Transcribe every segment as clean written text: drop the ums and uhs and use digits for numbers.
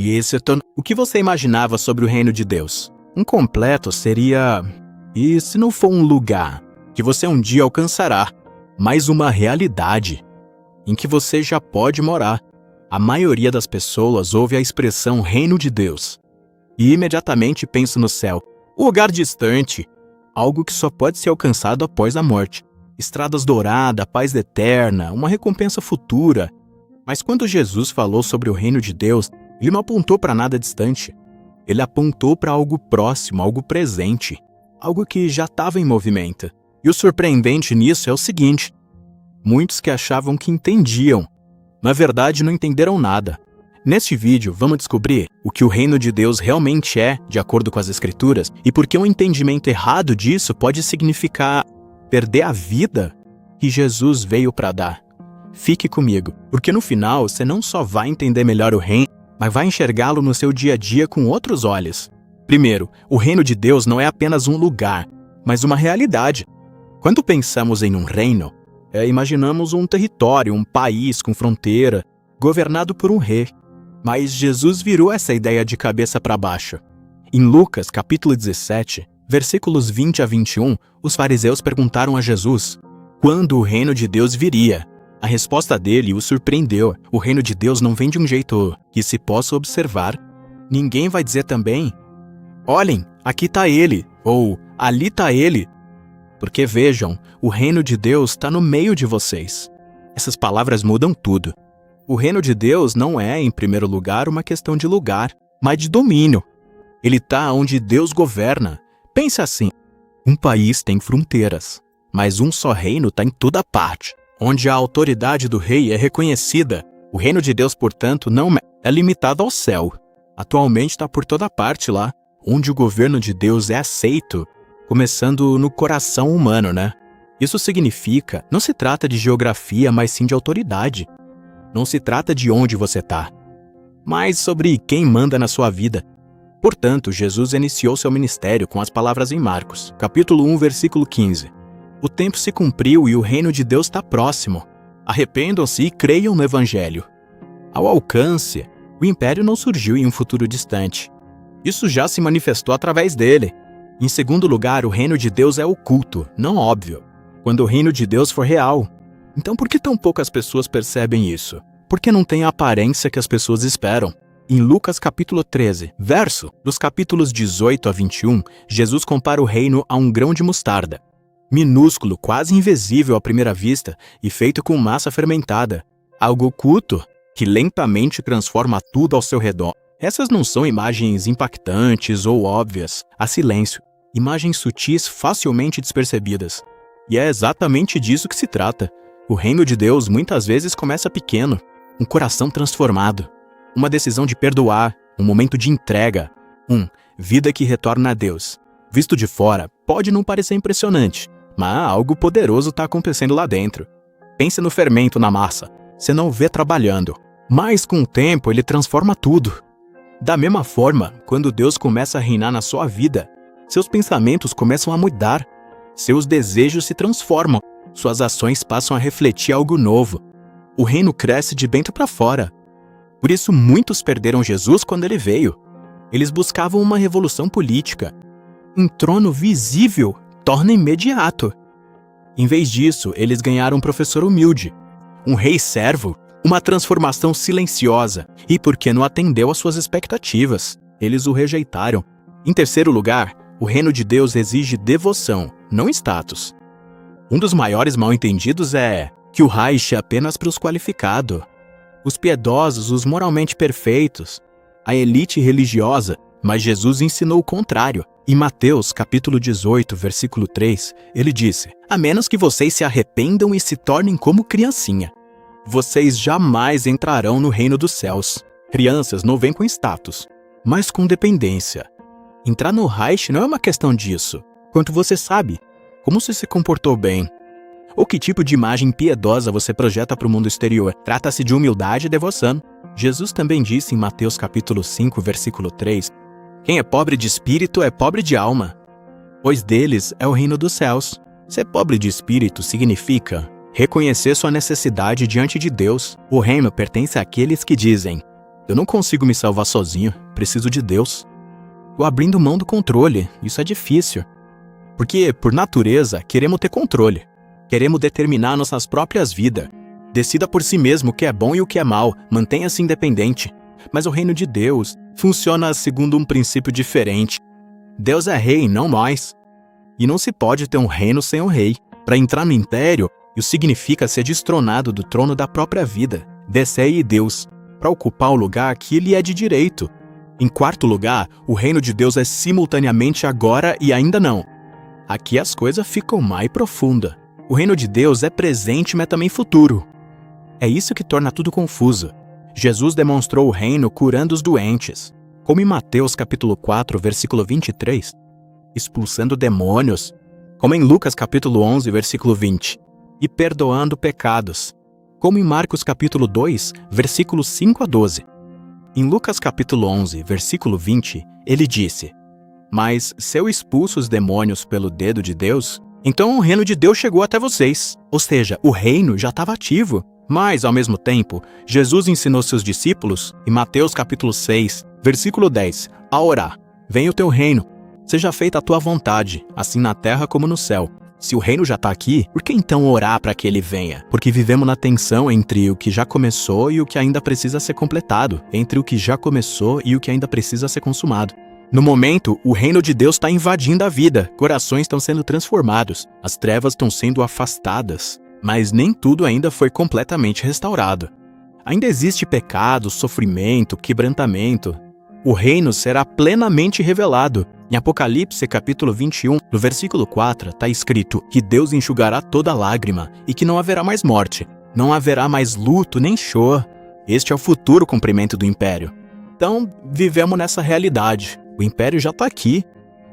E esse o que você imaginava sobre o reino de Deus? Um completo seria... E se não for um lugar que você um dia alcançará, mas uma realidade em que você já pode morar. A maioria das pessoas ouve a expressão reino de Deus e imediatamente pensa no céu, um lugar distante, algo que só pode ser alcançado após a morte. Estradas douradas, paz eterna, uma recompensa futura. Mas quando Jesus falou sobre o reino de Deus, ele não apontou para nada distante. Ele apontou para algo próximo, algo presente, algo que já estava em movimento. E o surpreendente nisso é o seguinte: muitos que achavam que entendiam, na verdade não entenderam nada. Neste vídeo, vamos descobrir o que o reino de Deus realmente é, de acordo com as Escrituras, e por que um entendimento errado disso pode significar perder a vida que Jesus veio para dar. Fique comigo, porque no final você não só vai entender melhor o reino, mas vai enxergá-lo no seu dia a dia com outros olhos. Primeiro, o reino de Deus não é apenas um lugar, mas uma realidade. Quando pensamos em um reino, imaginamos um território, um país com fronteira, governado por um rei. Mas Jesus virou essa ideia de cabeça para baixo. Em Lucas, capítulo 17, versículos 20 a 21, os fariseus perguntaram a Jesus quando o reino de Deus viria. A resposta dele o surpreendeu. O reino de Deus não vem de um jeito que se possa observar. Ninguém vai dizer também: olhem, aqui está ele, ou ali está ele. Porque vejam, o reino de Deus está no meio de vocês. Essas palavras mudam tudo. O reino de Deus não é, em primeiro lugar, uma questão de lugar, mas de domínio. Ele está onde Deus governa. Pense assim: um país tem fronteiras, mas um só reino está em toda parte. Onde a autoridade do rei é reconhecida, o reino de Deus, portanto, não é limitado ao céu. Atualmente está por toda parte lá, onde o governo de Deus é aceito, começando no coração humano, né? Isso significa, não se trata de geografia, mas sim de autoridade. Não se trata de onde você está, mas sobre quem manda na sua vida. Portanto, Jesus iniciou seu ministério com as palavras em Marcos, capítulo 1, versículo 15. O tempo se cumpriu e o reino de Deus está próximo. Arrependam-se e creiam no Evangelho. Ao alcance, o império não surgiu em um futuro distante. Isso já se manifestou através dele. Em segundo lugar, o reino de Deus é oculto, não óbvio. Quando o reino de Deus for real. Então por que tão poucas pessoas percebem isso? Porque não tem a aparência que as pessoas esperam. Em Lucas capítulo 13, dos capítulos 18 a 21, Jesus compara o reino a um grão de mostarda. Minúsculo, quase invisível à primeira vista e feito com massa fermentada. Algo oculto, que lentamente transforma tudo ao seu redor. Essas não são imagens impactantes ou óbvias. Há silêncio. Imagens sutis facilmente despercebidas. E é exatamente disso que se trata. O reino de Deus muitas vezes começa pequeno. Um coração transformado. Uma decisão de perdoar. Um momento de entrega. Vida que retorna a Deus. Visto de fora, pode não parecer impressionante, mas algo poderoso está acontecendo lá dentro. Pense no fermento na massa. Você não vê trabalhando, mas com o tempo ele transforma tudo. Da mesma forma, quando Deus começa a reinar na sua vida, seus pensamentos começam a mudar. Seus desejos se transformam. Suas ações passam a refletir algo novo. O reino cresce de dentro para fora. Por isso muitos perderam Jesus quando ele veio. Eles buscavam uma revolução política. Um trono visível torna imediato. Em vez disso, eles ganharam um professor humilde, um rei servo, uma transformação silenciosa. E porque não atendeu às suas expectativas, eles o rejeitaram. Em terceiro lugar, o reino de Deus exige devoção, não status. Um dos maiores mal-entendidos é que o Reich é apenas para os qualificados, os piedosos, os moralmente perfeitos, a elite religiosa, mas Jesus ensinou o contrário. Em Mateus, capítulo 18, versículo 3, ele disse: a menos que vocês se arrependam e se tornem como criancinha, vocês jamais entrarão no reino dos céus. Crianças não vêm com status, mas com dependência. Entrar no Reich não é uma questão disso. Quanto você sabe, como você se comportou bem, ou que tipo de imagem piedosa você projeta para o mundo exterior. Trata-se de humildade e devoção. Jesus também disse em Mateus capítulo 5, versículo 3, quem é pobre de espírito é pobre de alma, pois deles é o reino dos céus. Ser pobre de espírito significa reconhecer sua necessidade diante de Deus. O reino pertence àqueles que dizem: Eu não consigo me salvar sozinho, preciso de Deus. Tô abrindo mão do controle, isso é difícil. Porque, por natureza, queremos ter controle. Queremos determinar nossas próprias vidas. Decida por si mesmo o que é bom e o que é mal, mantenha-se independente. Mas o reino de Deus funciona segundo um princípio diferente. Deus é rei, não nós. E não se pode ter um reino sem um rei. Para entrar no império, isso significa ser destronado do trono da própria vida, descer aí Deus, para ocupar o lugar que lhe é de direito. Em quarto lugar, o reino de Deus é simultaneamente agora e ainda não. Aqui as coisas ficam mais profundas. O reino de Deus é presente, mas também futuro. É isso que torna tudo confuso. Jesus demonstrou o reino curando os doentes, como em Mateus capítulo 4, versículo 23, expulsando demônios, como em Lucas capítulo 11, versículo 20, e perdoando pecados, como em Marcos capítulo 2, versículos 5 a 12. Em Lucas capítulo 11, versículo 20, ele disse: "Mas se eu expulso os demônios pelo dedo de Deus, então o reino de Deus chegou até vocês." Ou seja, o reino já estava ativo. Mas, ao mesmo tempo, Jesus ensinou seus discípulos, em Mateus capítulo 6, versículo 10, a orar: "Venha o teu reino, seja feita a tua vontade, assim na terra como no céu." Se o reino já está aqui, por que então orar para que ele venha? Porque vivemos na tensão entre o que já começou e o que ainda precisa ser completado, entre o que já começou e o que ainda precisa ser consumado. No momento, o reino de Deus está invadindo a vida, corações estão sendo transformados, as trevas estão sendo afastadas. Mas nem tudo ainda foi completamente restaurado. Ainda existe pecado, sofrimento, quebrantamento. O reino será plenamente revelado. Em Apocalipse capítulo 21, no versículo 4, está escrito que Deus enxugará toda lágrima e que não haverá mais morte, não haverá mais luto nem choro. Este é o futuro cumprimento do império. Então, vivemos nessa realidade. O império já está aqui,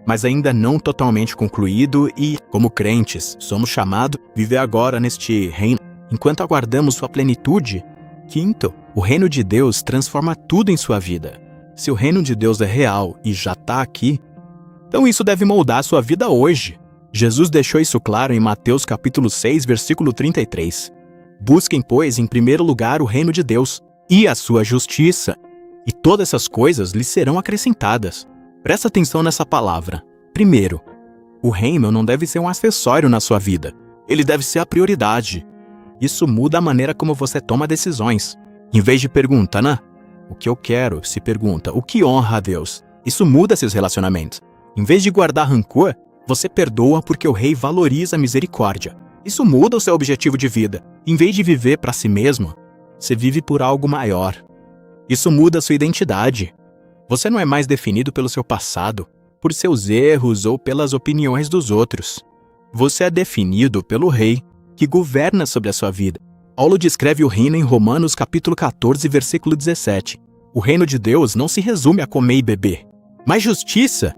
mas ainda não totalmente concluído e, como crentes, somos chamados a viver agora neste reino, enquanto aguardamos sua plenitude. Quinto, o reino de Deus transforma tudo em sua vida. Se o reino de Deus é real e já está aqui, então isso deve moldar sua vida hoje. Jesus deixou isso claro em Mateus capítulo 6, versículo 33. "Busquem, pois, em primeiro lugar o reino de Deus e a sua justiça, e todas essas coisas lhes serão acrescentadas." Presta atenção nessa palavra. Primeiro, o reino não deve ser um acessório na sua vida. Ele deve ser a prioridade. Isso muda a maneira como você toma decisões. Em vez de perguntar, o que eu quero, se pergunta, o que honra a Deus? Isso muda seus relacionamentos. Em vez de guardar rancor, você perdoa porque o rei valoriza a misericórdia. Isso muda o seu objetivo de vida. Em vez de viver para si mesmo, você vive por algo maior. Isso muda a sua identidade. Você não é mais definido pelo seu passado, por seus erros ou pelas opiniões dos outros. Você é definido pelo rei, que governa sobre a sua vida. Paulo descreve o reino em Romanos capítulo 14, versículo 17. O reino de Deus não se resume a comer e beber, mas justiça,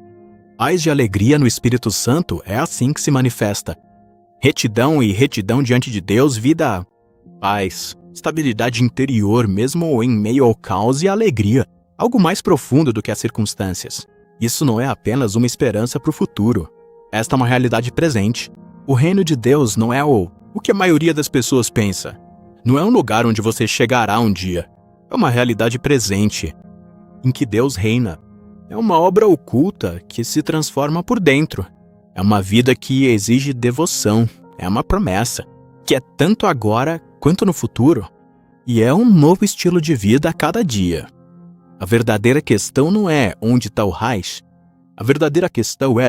paz e alegria no Espírito Santo é assim que se manifesta. Retidão e retidão diante de Deus, vida, paz, estabilidade interior mesmo em meio ao caos e alegria. Algo mais profundo do que as circunstâncias. Isso não é apenas uma esperança para o futuro. Esta é uma realidade presente. O reino de Deus não é o que a maioria das pessoas pensa. Não é um lugar onde você chegará um dia. É uma realidade presente, em que Deus reina. É uma obra oculta que se transforma por dentro. É uma vida que exige devoção. É uma promessa, que é tanto agora quanto no futuro. E é um novo estilo de vida a cada dia. A verdadeira questão não é onde está o Reich. A verdadeira questão é: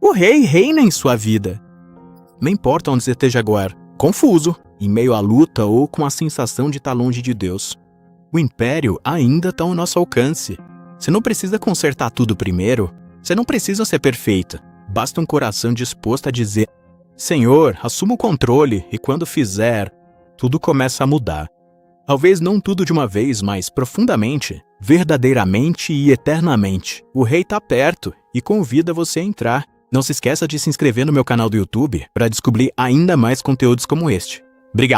o rei reina em sua vida. Não importa onde você esteja agora, confuso, em meio à luta ou com a sensação de estar longe de Deus. O império ainda está ao nosso alcance. Você não precisa consertar tudo primeiro. Você não precisa ser perfeita. Basta um coração disposto a dizer: Senhor, assuma o controle, e quando fizer, tudo começa a mudar. Talvez não tudo de uma vez, mas profundamente, verdadeiramente e eternamente. O rei está perto e convida você a entrar. Não se esqueça de se inscrever no meu canal do YouTube para descobrir ainda mais conteúdos como este. Obrigado!